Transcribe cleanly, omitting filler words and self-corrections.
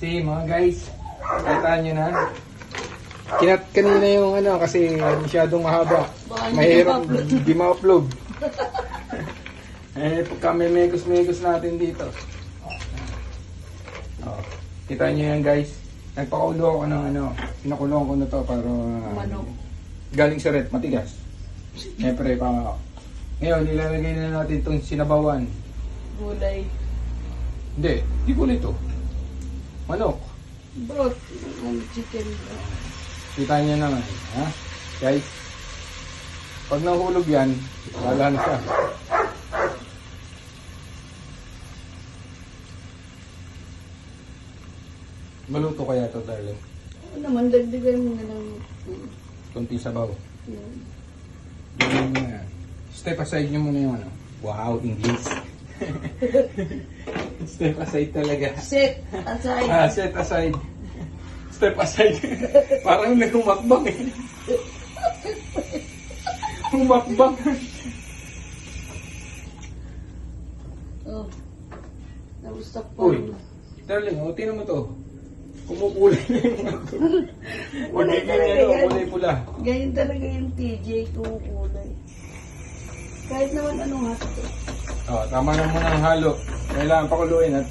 See, mga guys, kita nyo na. Kinat kanina yung ano kasi masyadong mahaba. Mahirap di ma-upload. Eh, pagka may mekos natin dito. Oh, kita nyo yan guys. Nagpakulo ako ng ano, pinakulong ko na to para Manok. galing sa red, matigas. Siyempre, ngayon ilalagay na natin itong sinabawan. Gulay. Hindi, di ko nito. Manok. Broth. Chicken. Kita niyo naman, ha? Guys, pag nahulog yan, wala na siya. Maluto kaya to, darling. Ano naman, dagdagan mo na lang. Kunti sabaw. Yan. Ganyan mo yan. Step aside nyo muna yung ano. Wow, English. Step aside talaga. Set aside. Set aside. Step aside. Parang naghumakbang eh. Humakbang. Oh. Nag-stop po. Uy, darling, tingnan mo to. Kumukulay na yung ano. Kulay pula. Ganyan talaga yung TJ kumukulay. Kahit naman anong hot. Oh, tama na muna ang halo. Kailangan pakuluin at